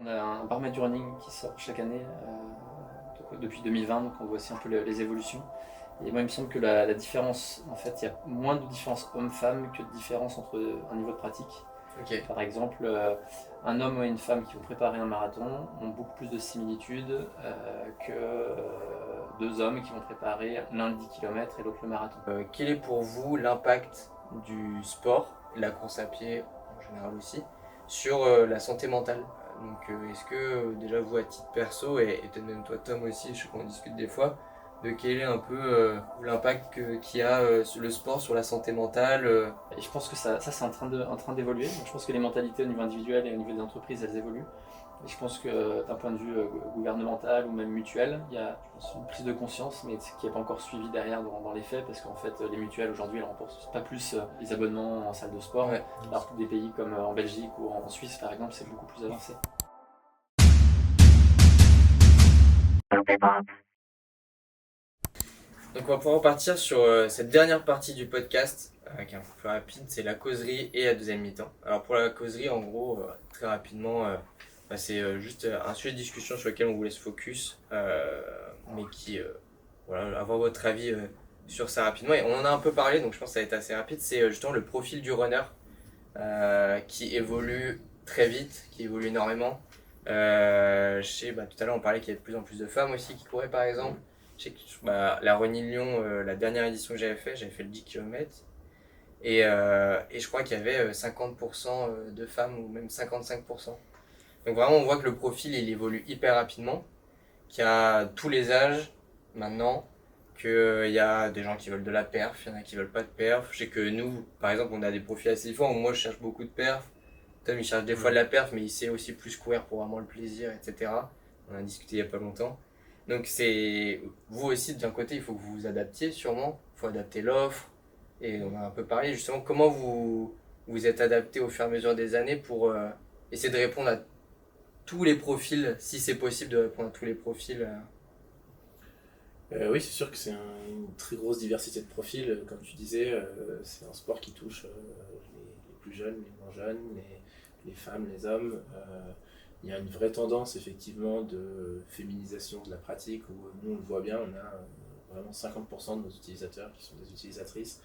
On a un baromètre du running qui sort chaque année depuis 2020, donc on voit aussi un peu les évolutions. Et moi, il me semble que la différence, en fait, il y a moins de différence homme-femme que de différence entre un niveau de pratique. Ok. Par exemple, un homme ou une femme qui vont préparer un marathon ont beaucoup plus de similitudes que deux hommes qui vont préparer l'un le 10 km et l'autre le marathon. Quel est pour vous l'impact du sport, et la course à pied en général aussi, sur la santé mentale? Donc est-ce que déjà vous à titre perso, et peut-être même toi Tom aussi, je sais qu'on discute des fois, de quel est un peu l'impact qu'il y a le sport sur la santé mentale Et je pense que ça c'est en train d'évoluer. Donc, je pense que les mentalités au niveau individuel et au niveau des entreprises, elles évoluent. Et je pense que d'un point de vue gouvernemental ou même mutuel, il y a je pense, une prise de conscience, mais qui n'est pas encore suivie derrière dans les faits, parce qu'en fait, les mutuelles aujourd'hui, elles ne remboursent pas plus les abonnements en salle de sport, Ouais. alors que des pays comme en Belgique ou en Suisse, par exemple, c'est beaucoup plus avancé. Donc on va pouvoir partir sur cette dernière partie du podcast, qui est un peu plus rapide, c'est la causerie et la deuxième mi-temps. Alors pour la causerie, en gros, très rapidement, c'est juste un sujet de discussion sur lequel on voulait se focus, mais qui, voilà, avoir votre avis sur ça rapidement. Et on en a un peu parlé, donc je pense que ça va être assez rapide, c'est justement le profil du runner qui évolue très vite, qui évolue énormément. Je sais, tout à l'heure on parlait qu'il y avait de plus en plus de femmes aussi qui couraient par exemple. Je sais que la Running Lyon, la dernière édition que j'avais fait le 10 km. Et je crois qu'il y avait 50% de femmes ou même 55%. Donc vraiment on voit que le profil il évolue hyper rapidement, qu'il y a tous les âges maintenant, qu'il y a des gens qui veulent de la perf, il y en a qui veulent pas de perf. Je sais que nous, par exemple, on a des profils assez différents. Moi je cherche beaucoup de perf, Tom il cherche des fois de la perf, mais il sait aussi plus courir pour vraiment le plaisir, etc. On en a discuté il y a pas longtemps. Donc c'est vous aussi d'un côté il faut que vous vous adaptiez sûrement, il faut adapter l'offre et on a un peu parlé justement comment vous êtes adapté au fur et à mesure des années pour essayer de répondre à tous les profils, si c'est possible de répondre à tous les profils. Oui, c'est sûr que c'est une très grosse diversité de profils. Comme tu disais, c'est un sport qui touche les plus jeunes, les moins jeunes, les femmes, les hommes. Il y a une vraie tendance effectivement de féminisation de la pratique où nous on le voit bien, on a vraiment 50% de nos utilisateurs qui sont des utilisatrices.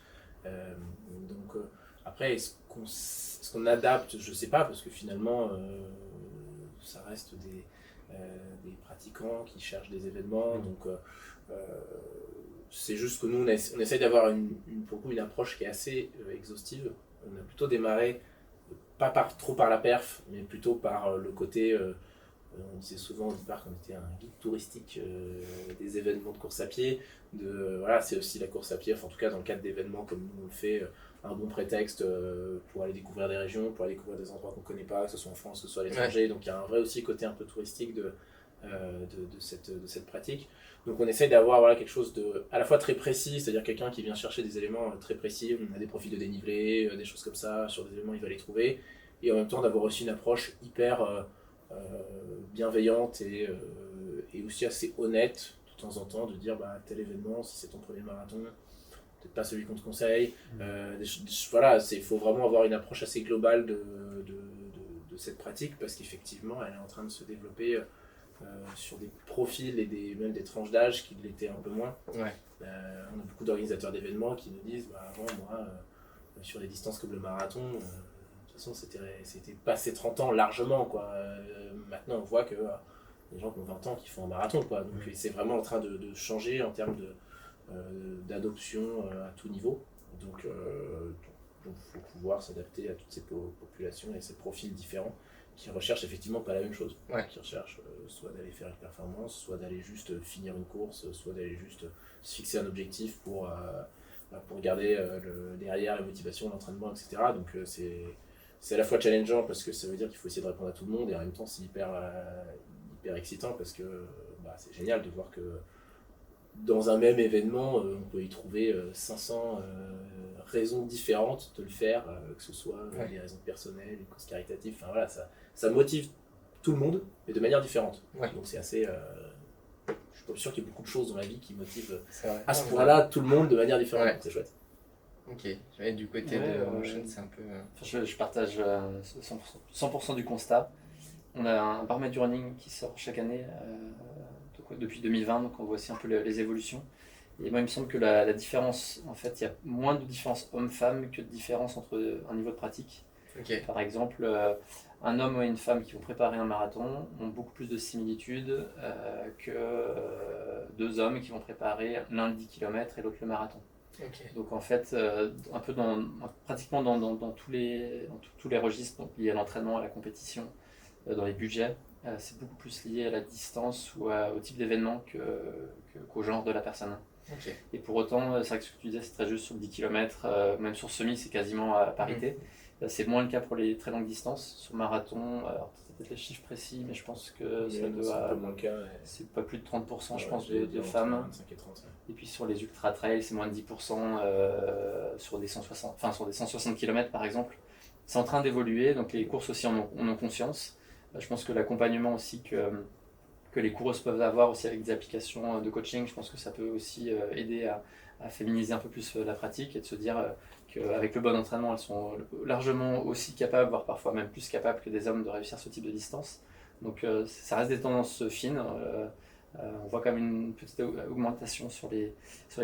Après, est-ce qu'on adapte? Je sais pas, parce que finalement ça reste des pratiquants qui cherchent des événements. Donc c'est juste que nous on essaye d'avoir pour une approche qui est assez exhaustive. On a plutôt démarré pas trop par la perf, mais plutôt par le côté on disait souvent au départ qu'on était un guide touristique des événements de course à pied. Voilà, c'est aussi la course à pied, enfin, en tout cas dans le cadre d'événements comme nous on le fait, un bon prétexte pour aller découvrir des régions, pour aller découvrir des endroits qu'on ne connaît pas, que ce soit en France, que ce soit à l'étranger. Ouais. Donc il y a un vrai aussi côté un peu touristique de cette pratique. Donc on essaye d'avoir quelque chose de à la fois très précis, c'est-à-dire quelqu'un qui vient chercher des éléments très précis, on a des profils de dénivelé, des choses comme ça, sur des éléments il va les trouver, et en même temps d'avoir aussi une approche hyper bienveillante et aussi assez honnête de temps en temps, de dire tel événement, si c'est ton premier marathon, peut-être pas celui qu'on te conseille. Voilà, il faut vraiment avoir une approche assez globale de cette pratique, parce qu'effectivement elle est en train de se développer sur des profils et même des tranches d'âge qui l'étaient un peu moins. Ouais. On a beaucoup d'organisateurs d'événements qui nous disent avant moi sur des distances comme le marathon, de toute façon c'était passé 30 ans largement quoi. Maintenant on voit que des gens qui ont 20 ans qui font un marathon quoi. Donc c'est vraiment en train de changer en termes d'adoption à tout niveau. Donc il faut pouvoir s'adapter à toutes ces populations et ces profils différents qui recherchent effectivement pas la même chose. Ouais. Qui recherchent soit d'aller faire une performance, soit d'aller juste finir une course, soit d'aller juste se fixer un objectif pour garder derrière la motivation, l'entraînement, etc. Donc c'est à la fois challengeant parce que ça veut dire qu'il faut essayer de répondre à tout le monde, et en même temps c'est hyper excitant parce que c'est génial de voir que dans un même événement, on peut y trouver 500 raisons différentes de le faire, que ce soit des raisons personnelles, une cause caritative, enfin voilà, ça motive tout le monde, mais de manière différente. Ouais. Donc c'est assez... je suis pas sûr qu'il y ait beaucoup de choses dans la vie qui motivent à ce point-là tout le monde de manière différente. Ouais. Donc c'est chouette. Ok, du côté de Motion, c'est un peu... Je partage 100% du constat. On a un baromètre du running qui sort chaque année depuis 2020, donc on voit aussi un peu les évolutions. Et moi, il me semble que la différence, en fait, il y a moins de différence homme-femme que de différence entre un niveau de pratique. Ok. Par exemple, un homme et une femme qui vont préparer un marathon ont beaucoup plus de similitudes que deux hommes qui vont préparer l'un le 10 km et l'autre le marathon. Ok. Donc en fait, un peu pratiquement dans tous les registres donc liés à l'entraînement, à la compétition, dans les budgets, c'est beaucoup plus lié à la distance ou au type d'événement qu'au genre de la personne. Ok. Et pour autant, c'est vrai que ce que tu disais, c'est très juste sur le 10 km, même sur semi, c'est quasiment à parité. C'est moins le cas pour les très longues distances. Sur marathon, alors peut-être les chiffres précis, mais je pense que ça doit. C'est pas plus de 30%, je pense, de femmes. 25 et 30, ouais. Et puis sur les ultra trails, c'est moins de 10% sur des 160 km par exemple. C'est en train d'évoluer, donc les courses aussi en ont conscience. Je pense que l'accompagnement aussi que les coureuses peuvent avoir aussi avec des applications de coaching, je pense que ça peut aussi aider à féminiser un peu plus la pratique et de se dire qu'avec le bon entraînement, elles sont largement aussi capables, voire parfois même plus capables que des hommes de réussir ce type de distance. Donc ça reste des tendances fines. On voit quand même une petite augmentation sur les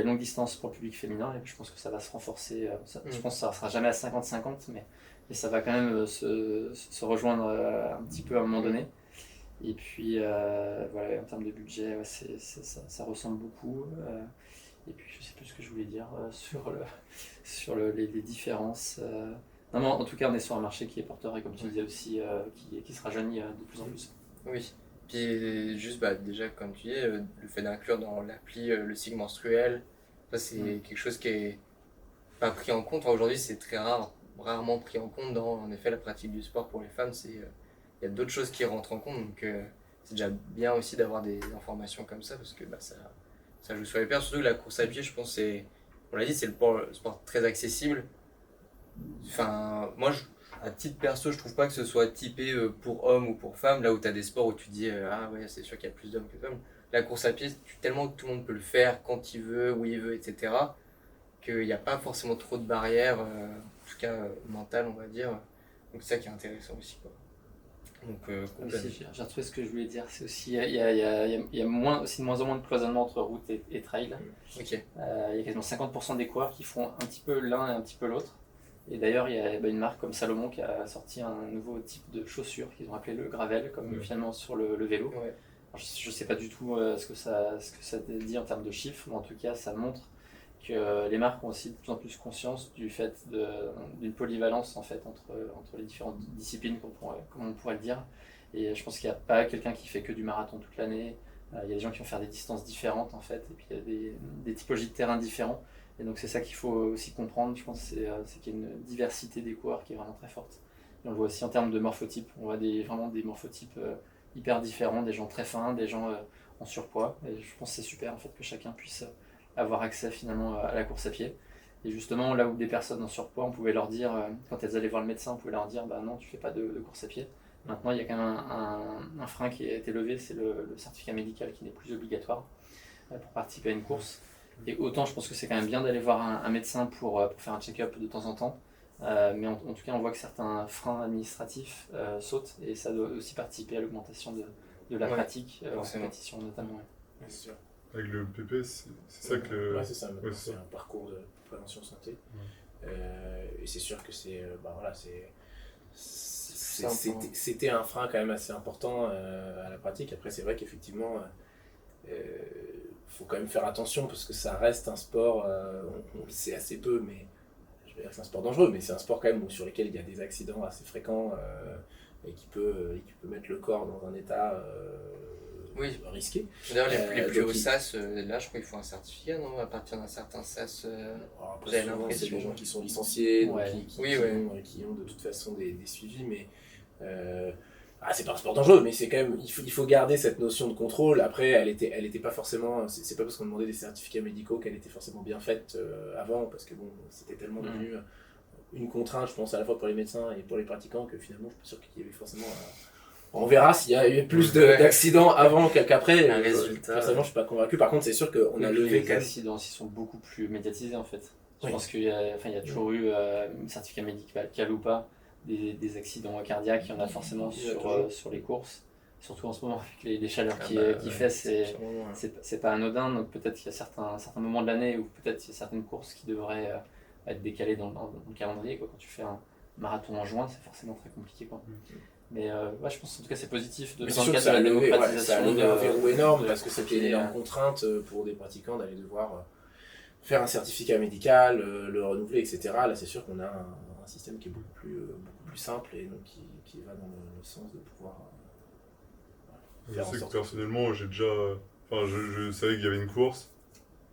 longues distances pour le public féminin et puis je pense que ça va se renforcer. Je pense que ça ne sera jamais à 50-50, mais ça va quand même se rejoindre un petit peu à un moment donné. Et puis voilà, en termes de budget, ouais, ça ressemble beaucoup. Et puis je sais plus ce que je voulais dire sur les différences. Non, mais en tout cas, on est sur un marché qui est porteur et comme tu disais aussi, qui se rajeunit de plus en plus. Oui. Puis juste déjà comme tu dis, le fait d'inclure dans l'appli le cycle menstruel, ça c'est quelque chose qui est pas pris en compte. Enfin, aujourd'hui c'est très rarement pris en compte dans en effet la pratique du sport pour les femmes. Il y a d'autres choses qui rentrent en compte, donc c'est déjà bien aussi d'avoir des informations comme ça parce que ça joue sur les paires. Surtout que la course à pied, je pense on l'a dit, c'est le sport très accessible. Enfin, moi à titre perso, je trouve pas que ce soit typé pour hommes ou pour femmes, là où tu as des sports où tu dis ah ouais, c'est sûr qu'il y a plus d'hommes que de femmes. La course à pied, tellement que tout le monde peut le faire quand il veut, où il veut, etc., qu'il n'y a pas forcément trop de barrières, en tout cas mentales, on va dire. Donc c'est ça qui est intéressant aussi, quoi. Donc, j'ai retrouvé ce que je voulais dire, c'est aussi il y a aussi de moins en moins de cloisonnement entre route et trail. Ok. Il y a quasiment 50% des coureurs qui font un petit peu l'un et un petit peu l'autre. Et d'ailleurs, il y a une marque comme Salomon qui a sorti un nouveau type de chaussures qu'ils ont appelé le gravel, comme finalement sur le vélo. Ouais. Alors, je ne sais pas du tout ce que ça dit en termes de chiffres, mais en tout cas, ça montre que les marques ont aussi de plus en plus conscience du fait d'une polyvalence en fait, entre les différentes disciplines, comme on pourrait le dire. Et je pense qu'il n'y a pas quelqu'un qui fait que du marathon toute l'année. Il y a des gens qui vont faire des distances différentes en fait, et puis il y a des typologies de terrain différents. Et donc c'est ça qu'il faut aussi comprendre, je pense, c'est qu'il y a une diversité des coureurs qui est vraiment très forte. Et on le voit aussi en termes de morphotypes, on voit vraiment des morphotypes hyper différents, des gens très fins, des gens en surpoids. Et je pense que c'est super en fait que chacun puisse avoir accès finalement à la course à pied. Et justement là où des personnes en surpoids, on pouvait leur dire, quand elles allaient voir le médecin, on pouvait leur dire bah non, tu fais pas de course à pied. Maintenant il y a quand même un frein qui a été levé, c'est le certificat médical qui n'est plus obligatoire pour participer à une course. Et autant je pense que c'est quand même bien d'aller voir un médecin pour faire un check-up de temps en temps, mais en tout cas on voit que certains freins administratifs sautent et ça doit aussi participer à l'augmentation de la pratique en compétition notamment. Ouais, c'est sûr. Avec le PP, c'est ça que... Ouais, c'est ça, c'est un parcours de prévention santé. Et c'est sûr que c'était un frein quand même assez important à la pratique. Après c'est vrai qu'effectivement faut quand même faire attention parce que ça reste un sport, on le sait assez peu, mais je vais dire que c'est un sport dangereux, mais c'est un sport quand même sur lequel il y a des accidents assez fréquents et qui peut mettre le corps dans un état risqué. D'ailleurs, les plus hauts SAS, là je crois qu'il faut un certificat, non? À partir d'un certain SAS, après, souvent, c'est des gens qui sont licenciés, donc qui ont de toute façon des suivis, mais c'est pas un sport dangereux, mais c'est quand même, il faut garder cette notion de contrôle. Après, elle était pas forcément, c'est pas parce qu'on demandait des certificats médicaux qu'elle était forcément bien faite avant, parce que bon, c'était tellement devenu une contrainte, je pense, à la fois pour les médecins et pour les pratiquants, que finalement, je suis pas sûr qu'il y avait forcément on verra s'il y a eu plus d'accidents avant qu'après. Personnellement, je suis pas convaincu. Par contre, c'est sûr qu'on a levé les accidents aussi sont beaucoup plus médiatisés en fait. Je pense qu'il y a toujours eu un certificat médical ou pas. des accidents cardiaques, il y en a forcément sur les courses. Surtout en ce moment avec les chaleurs qu'il fait, c'est pas anodin. Donc peut-être qu'il y a certains moments de l'année où peut-être il y a certaines courses qui devraient être décalées dans le calendrier, quoi. Quand tu fais un marathon en juin, c'est forcément très compliqué, quoi. Mais ouais, je pense en tout cas c'est positif dans le cadre de la démocratisation. Ça a levé un verrou énorme parce que c'était une énorme contrainte pour des pratiquants d'aller devoir faire un certificat médical, le renouveler, etc. Là, c'est sûr qu'on a un système qui est beaucoup plus simple et donc qui va dans le sens de pouvoir Je sais que personnellement, je savais qu'il y avait une course,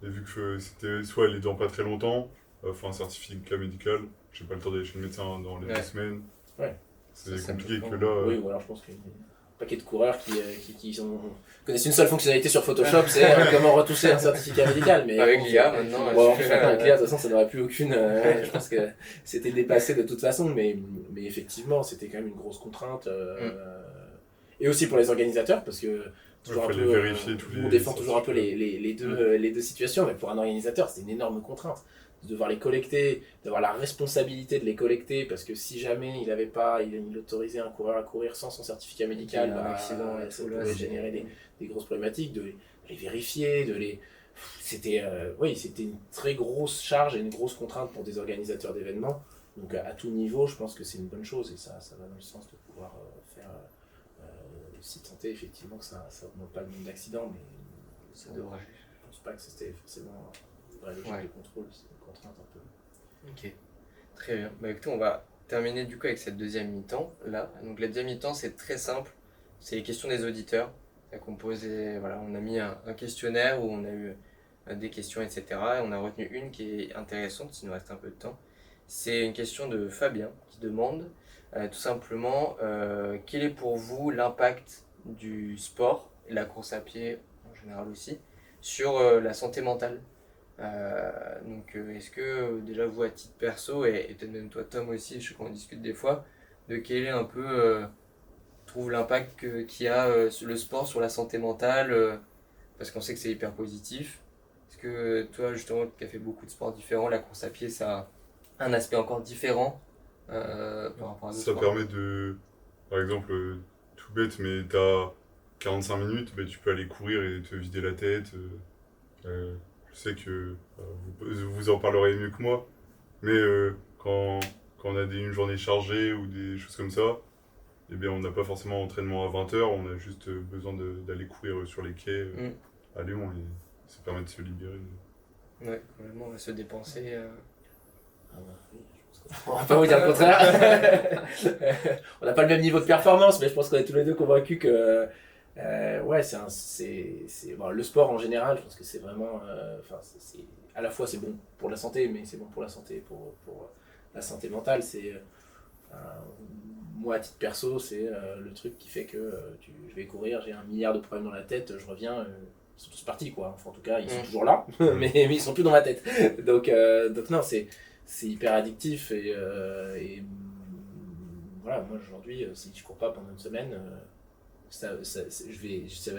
et vu que c'était soit elle est dans pas très longtemps, un certificat médical, j'ai pas le temps d'aller chez le médecin dans les 2 semaines. Ouais. C'est compliqué que là. Oui, ou alors je pense qu'il y a un paquet de coureurs qui connaissent une seule fonctionnalité sur Photoshop, c'est comment retusser un certificat médical. Mais avec l'IA maintenant. Avec l'IA, de toute façon, ça n'aurait plus aucune. Je pense que c'était dépassé de toute façon, mais effectivement, c'était quand même une grosse contrainte. Et aussi pour les organisateurs, parce que toujours on défend toujours un peu les deux situations, mais pour un organisateur, c'est une énorme contrainte de devoir les collecter, d'avoir la responsabilité de les collecter, parce que si jamais il autorisait un coureur à courir sans son certificat médical, ça pouvait générer des grosses problématiques, de les vérifier, c'était une très grosse charge et une grosse contrainte pour des organisateurs d'événements. Donc à tout niveau, je pense que c'est une bonne chose, et ça va dans le sens de pouvoir faire si tenter effectivement que ça augmente pas le nombre d'accidents, mais ça devrait. Je pense pas que c'était forcément une vraie logique de contrôle, c'est une contrainte un peu. Ok, très bien. Écoutez, on va terminer du coup avec cette deuxième mi-temps là. Donc la deuxième mi-temps, c'est très simple, c'est les questions des auditeurs. On a mis un questionnaire où on a eu des questions, etc. Et on a retenu une qui est intéressante, s'il nous reste un peu de temps. C'est une question de Fabien qui demande tout simplement quel est pour vous l'impact du sport et la course à pied en général aussi sur la santé mentale. Donc est-ce que déjà vous à titre perso et peut-être même toi Tom aussi, je sais qu'on discute des fois, de quel est un peu trouve l'impact qu'il y a le sport sur la santé mentale, parce qu'on sait que c'est hyper positif. Est-ce que toi justement qui as fait beaucoup de sports différents, la course à pied ça a un aspect encore différent par rapport à d'autres sports? Permet de, par exemple, tout bête, mais t'as 45 minutes, tu peux aller courir et te vider la tête. Je sais que vous en parlerez mieux que moi, mais quand on a une journée chargée ou des choses comme ça, eh bien, on n'a pas forcément entraînement à 20h, on a juste besoin d'aller courir sur les quais à Lyon, et ça permet de se libérer. Ouais, vraiment, on va se dépenser. On va pas vous dire le contraire. On n'a pas le même niveau de performance, mais je pense qu'on est tous les deux convaincus que le sport en général, je pense que c'est vraiment à la fois c'est bon pour la santé, mais c'est bon pour la santé, pour la santé mentale. Moi à titre perso, c'est le truc qui fait que je vais courir, j'ai 1 milliard de problèmes dans la tête, je reviens, ils sont tous partis quoi. Enfin, en tout cas ils sont toujours là, mais ils sont plus dans ma tête. Donc non, c'est hyper addictif et voilà, moi aujourd'hui si je cours pas pendant une semaine, ça va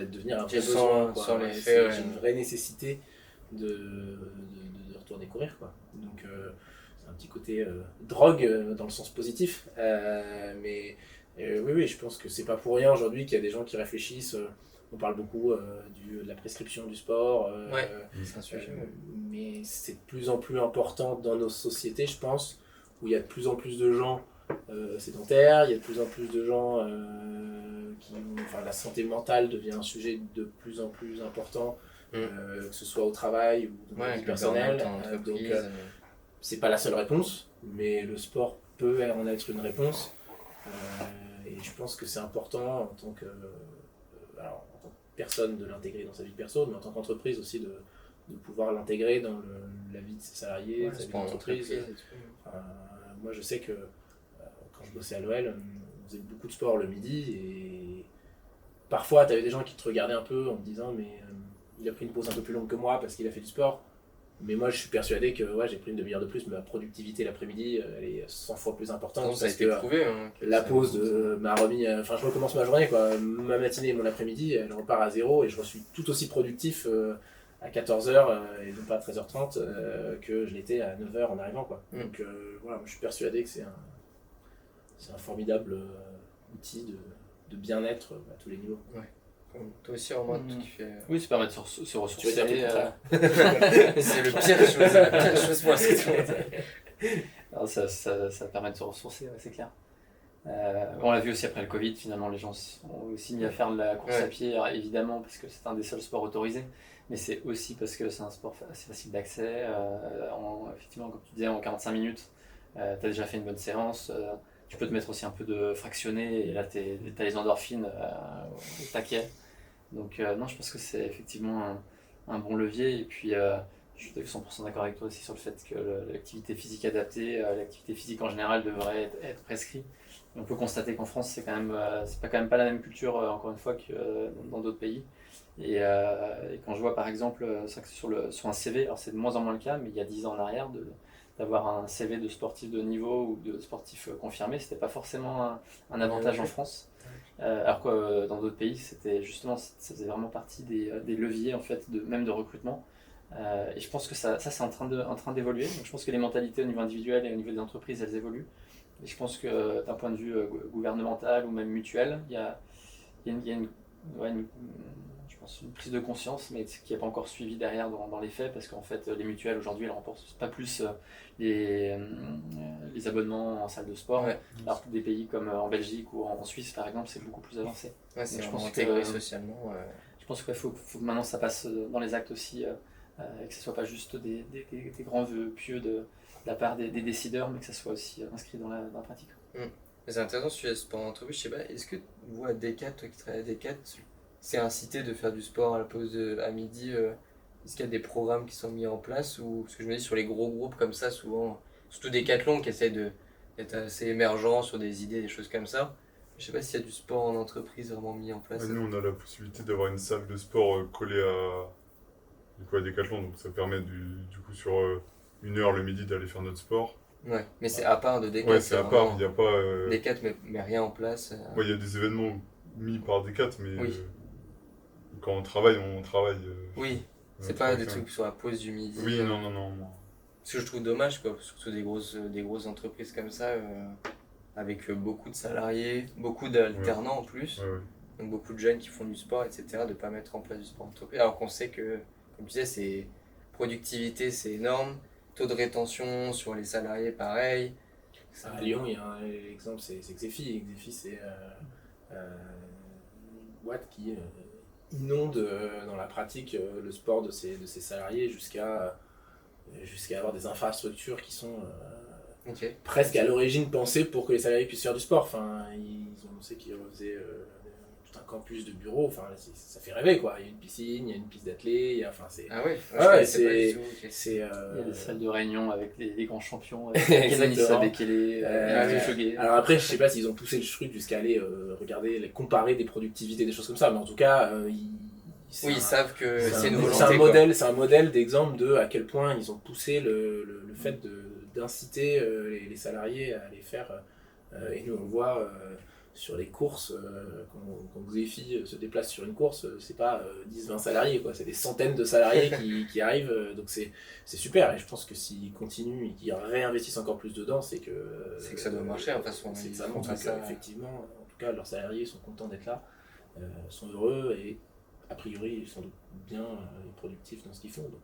devenir un vrai besoin, quoi. J'ai une vraie nécessité de retourner courir quoi. Donc c'est un petit côté drogue dans le sens positif, mais oui, je pense que c'est pas pour rien aujourd'hui qu'il y a des gens qui réfléchissent. On parle beaucoup de la prescription du sport, c'est un sujet. Mais c'est de plus en plus important dans nos sociétés, je pense, où il y a de plus en plus de gens sédentaires, il y a de plus en plus de gens la santé mentale devient un sujet de plus en plus important, que ce soit au travail ou dans la vie personnelle. Donc c'est pas la seule réponse, mais le sport peut en être une réponse. Et je pense que c'est important en tant que personne de l'intégrer dans sa vie perso, mais en tant qu'entreprise aussi de pouvoir l'intégrer dans la vie de ses salariés, sa vie d'entreprise. Moi je sais que quand je bossais à l'OL, on faisait beaucoup de sport le midi et parfois tu avais des gens qui te regardaient un peu en te disant mais il a pris une pause un peu plus longue que moi parce qu'il a fait du sport. Mais moi je suis persuadé que j'ai pris une demi-heure de plus, mais ma productivité l'après-midi elle est 100 fois plus importante. Ça a été prouvé. La pause m'a remis, je recommence ma journée quoi, ma matinée et mon après-midi, elle repart à zéro et je suis tout aussi productif à 14h et non pas à 13h30 que je l'étais à 9h en arrivant quoi. Donc voilà, moi, je suis persuadé que c'est c'est un formidable outil de bien-être à tous les niveaux. Toi aussi, Romain, tu kiffes. Oui, ça permet de se Tu veux ressourcer. dire tout le contraire. C'est le pire chose pour la Alors, ça permet de se ressourcer, ouais, c'est clair. On l'a vu aussi après le Covid, finalement, les gens ont aussi mis à faire de la course à pied, alors, évidemment, parce que c'est un des seuls sports autorisés, mais c'est aussi parce que c'est un sport assez facile d'accès. Effectivement, comme tu disais, en 45 minutes, tu as déjà fait une bonne séance. Tu peux te mettre aussi un peu de fractionné, et là, tu as les endorphines au taquet. Donc, non, je pense que c'est effectivement un bon levier. Et puis, je suis 100% d'accord avec toi aussi sur le fait que l'activité physique adaptée, l'activité physique en général devrait être prescrite. Et on peut constater qu'en France, c'est quand même pas la même culture, encore une fois, que dans d'autres pays. Et quand je vois par exemple, c'est vrai que sur un CV, alors c'est de moins en moins le cas, mais il y a 10 ans en arrière, d'avoir un CV de sportif de haut niveau ou de sportif confirmé, c'était pas forcément un avantage en France. Alors que dans d'autres pays, c'était justement, ça faisait vraiment partie des leviers en fait, même de recrutement. Et je pense que ça c'est en train d'évoluer. Donc je pense que les mentalités au niveau individuel et au niveau des entreprises, elles évoluent. Et je pense que d'un point de vue gouvernemental ou même mutuel, il y a je pense une prise de conscience, mais qui n'est pas encore suivie derrière dans les faits, parce qu'en fait les mutuelles aujourd'hui, elles ne remportent pas plus les abonnements en salle de sport, alors que des pays comme en Belgique ou en Suisse par exemple, c'est beaucoup plus avancé. C'est je vraiment pense intégré socialement. Je pense qu'il faut que maintenant ça passe dans les actes aussi, et que ce ne soit pas juste des grands vœux pieux de la part des décideurs, mais que ça soit aussi inscrit dans la pratique. C'est intéressant sur le sport en entreprise, je sais pas, est-ce que vous à Decat, toi qui travailles à Decat, c'est incité de faire du sport à la pause à midi, est-ce qu'il y a des programmes qui sont mis en place, ou parce que je me dis sur les gros groupes comme ça, souvent, surtout Decathlon qui essaie d'être assez émergent sur des idées, des choses comme ça, je sais pas s'il y a du sport en entreprise vraiment mis en place. Nous on a la possibilité d'avoir une salle de sport collée à Decathlon, donc ça permet du coup sur 1 heure le midi d'aller faire notre sport. Ouais, mais c'est à part de Decat. Ouais, c'est à part, il n'y a pas... Decat met rien en place. Ouais, il y a des événements mis par Decat, mais Oui. quand on travaille, Oui, c'est pas des trucs sur la pause du midi. Oui, non. Ce que je trouve dommage, quoi, surtout des grosses entreprises comme ça, avec beaucoup de salariés, beaucoup d'alternants en plus, Ouais. donc beaucoup de jeunes qui font du sport, etc., de ne pas mettre en place du sport en entreprise, alors qu'on sait que, comme tu disais, c'est productivité, c'est énorme, taux de rétention sur les salariés, pareil. À Lyon, il y a un exemple, c'est Xefi. Xefi, c'est une boîte qui inonde dans la pratique le sport de ses salariés jusqu'à avoir des infrastructures qui sont presque à l'origine pensées pour que les salariés puissent faire du sport. Enfin, ils ont annoncé qu'ils refaisaient tout un campus de bureaux. Enfin, ça fait rêver, quoi. Il y a une piscine, il y a une piste d'athlée. C'est... Ah ouais, c'est... Il y a des salles de réunion avec les grands champions, Exactement. Bekele, Alors après, je sais pas s'ils ont poussé le truc jusqu'à aller regarder, comparer des productivités, des choses comme ça, mais en tout cas, ils savent que c'est une volonté. C'est un modèle d'exemple de à quel point ils ont poussé le fait d'inciter les salariés à aller faire. Et nous, on voit sur les courses, quand Xefi se déplace sur une course, c'est pas 10-20 salariés, quoi. C'est des centaines de salariés qui arrivent, donc c'est super. Et je pense que s'ils continuent et qu'ils réinvestissent encore plus dedans, c'est que ça doit marcher, de toute façon. C'est que ça montre qu'effectivement, en tout cas, leurs salariés sont contents d'être là, sont heureux et a priori, ils sont bien et productifs dans ce qu'ils font. Donc,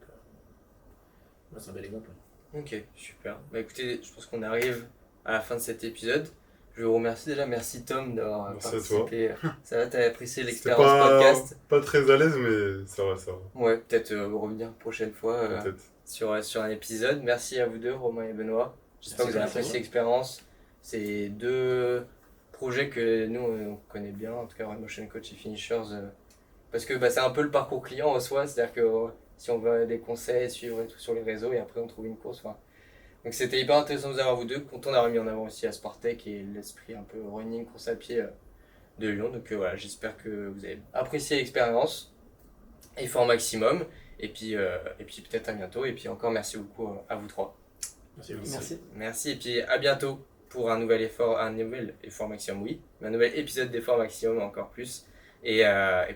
c'est un bel exemple. Ok, super. Bah écoutez, je pense qu'on arrive à la fin de cet épisode. Je vous remercie déjà. Merci Tom d'avoir participé. Ça va, t'as apprécié l'expérience podcast? Pas très à l'aise, mais ça va. Ouais, peut-être revenir une prochaine fois sur un épisode. Merci à vous deux, Romain et Benoît. J'espère que vous avez apprécié l'expérience. C'est 2 projets que nous on connaît bien, en tout cas Motion Coach et Finishers. Parce que c'est un peu le parcours client en soi, c'est-à-dire que si on veut des conseils, suivre et tout sur les réseaux et après on trouve une course. Donc c'était hyper intéressant de vous avoir vous deux, content d'avoir mis en avant aussi Aspartech et l'esprit un peu running, course à pied de Lyon. Donc voilà, j'espère que vous avez apprécié l'expérience et fait un maximum. Et puis peut-être à bientôt. Et puis encore merci beaucoup à vous 3. Merci et puis à bientôt pour un nouvel effort maximum, oui, mais un nouvel épisode d'effort maximum encore plus. Et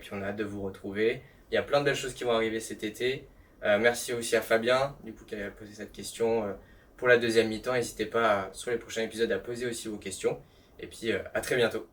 puis on a hâte de vous retrouver. Il y a plein de belles choses qui vont arriver cet été. Merci aussi à Fabien, du coup, qui a posé cette question pour la deuxième mi-temps. N'hésitez pas sur les prochains épisodes à poser aussi vos questions. Et puis à très bientôt.